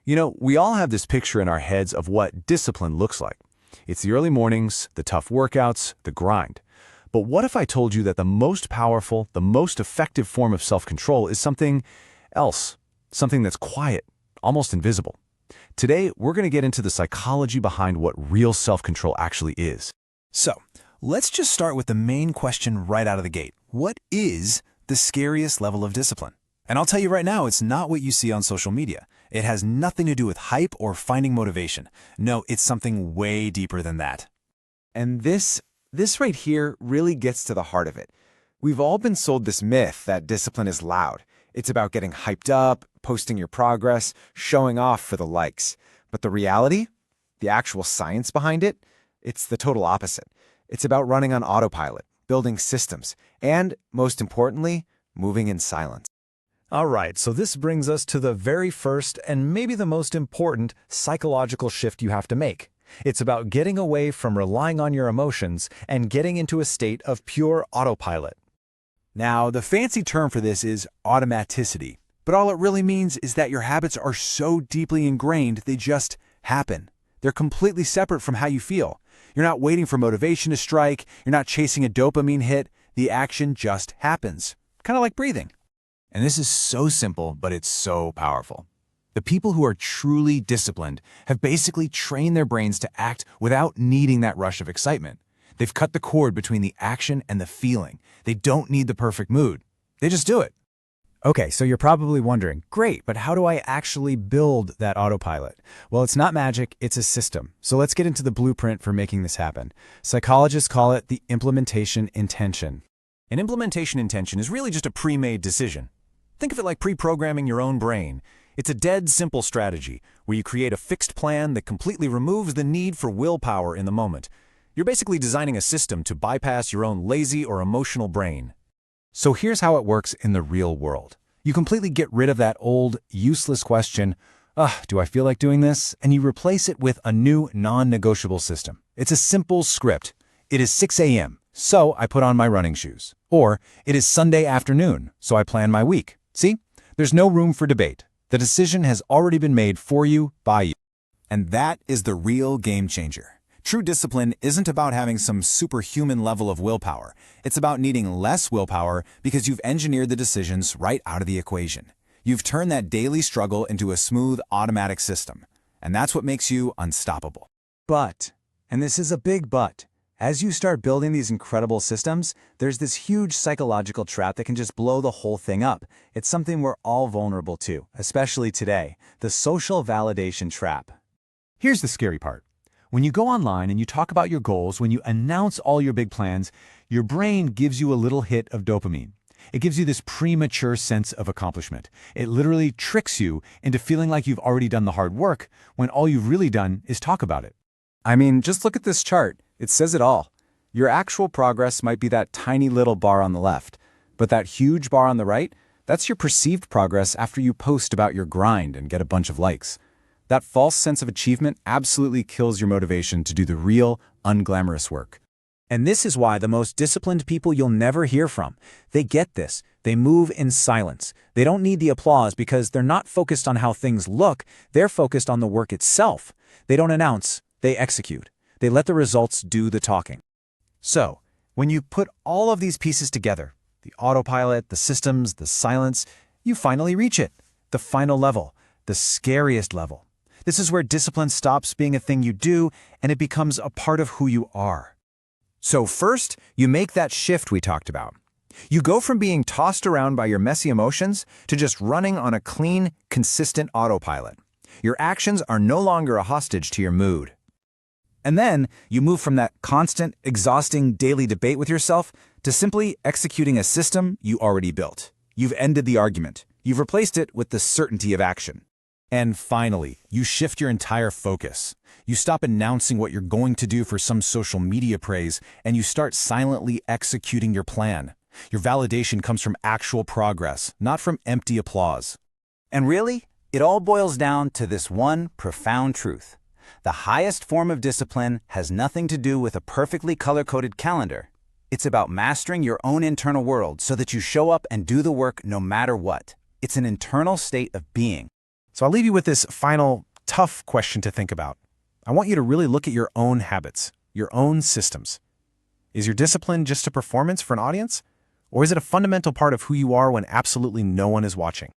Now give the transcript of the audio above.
We all have this picture in our heads of what discipline looks like. It's the early mornings, the tough workouts, the grind. But what if I told you that the most powerful, the most effective form of self-control is something else, something that's quiet, almost invisible? Today, we're going to get into the psychology behind what real self-control actually is. So, let's just start with the main question right out of the gate. What is the scariest level of discipline? And I'll tell you right now, it's not what you see on social media. It has nothing to do with hype or finding motivation. No, it's something way deeper than that. And this right here really gets to the heart of it. We've all been sold this myth that discipline is loud. It's about getting hyped up, posting your progress, showing off for the likes. But the reality, the actual science behind it, it's the total opposite. It's about running on autopilot, building systems, and, most importantly, moving in silence. All right, so this brings us to the very first and maybe the most important psychological shift you have to make. It's about getting away from relying on your emotions and getting into a state of pure autopilot. Now, the fancy term for this is automaticity, but all it really means is that your habits are so deeply ingrained they just happen. They're completely separate from how you feel. You're not waiting for motivation to strike, you're not chasing a dopamine hit, the action just happens. Kind of like breathing. And this is so simple, but it's so powerful. The people who are truly disciplined have basically trained their brains to act without needing that rush of excitement. They've cut the cord between the action and the feeling. They don't need the perfect mood. They just do it. Okay, so you're probably wondering, great, but how do I actually build that autopilot? Well, it's not magic, it's a system. So let's get into the blueprint for making this happen. Psychologists call it the implementation intention. An implementation intention is really just a pre-made decision. Think of it like pre-programming your own brain. It's a dead simple strategy where you create a fixed plan that completely removes the need for willpower in the moment. You're basically designing a system to bypass your own lazy or emotional brain. So here's how it works in the real world. You completely get rid of that old, useless question, do I feel like doing this? And you replace it with a new, non-negotiable system. It's a simple script. It is 6 a.m., so I put on my running shoes. Or it is Sunday afternoon, so I plan my week. See? There's no room for debate. The decision has already been made for you, by you. And that is the real game changer. True discipline isn't about having some superhuman level of willpower. It's about needing less willpower because you've engineered the decisions right out of the equation. You've turned that daily struggle into a smooth, automatic system. And that's what makes you unstoppable. But, and this is a big but, as you start building these incredible systems, there's this huge psychological trap that can just blow the whole thing up. It's something we're all vulnerable to, especially today, the social validation trap. Here's the scary part. When you go online and you talk about your goals, when you announce all your big plans, your brain gives you a little hit of dopamine. It gives you this premature sense of accomplishment. It literally tricks you into feeling like you've already done the hard work when all you've really done is talk about it. I mean, just look at this chart. It says it all. Your actual progress might be that tiny little bar on the left, but that huge bar on the right, that's your perceived progress after you post about your grind and get a bunch of likes. That false sense of achievement absolutely kills your motivation to do the real, unglamorous work. And this is why the most disciplined people you'll never hear from, they get this. They move in silence. They don't need the applause because they're not focused on how things look. They're focused on the work itself. They don't announce, they execute. They let the results do the talking. So, when you put all of these pieces together, the autopilot, the systems, the silence, you finally reach it. The final level, the scariest level. This is where discipline stops being a thing you do and it becomes a part of who you are. So first, you make that shift we talked about. You go from being tossed around by your messy emotions to just running on a clean, consistent autopilot. Your actions are no longer a hostage to your mood. And then you move from that constant, exhausting daily debate with yourself to simply executing a system you already built. You've ended the argument. You've replaced it with the certainty of action. And finally, you shift your entire focus. You stop announcing what you're going to do for some social media praise, and you start silently executing your plan. Your validation comes from actual progress, not from empty applause. And really, it all boils down to this one profound truth. The highest form of discipline has nothing to do with a perfectly color-coded calendar. It's about mastering your own internal world so that you show up and do the work no matter what. It's an internal state of being. So I'll leave you with this final, tough question to think about. I want you to really look at your own habits, your own systems. Is your discipline just a performance for an audience? Or is it a fundamental part of who you are when absolutely no one is watching?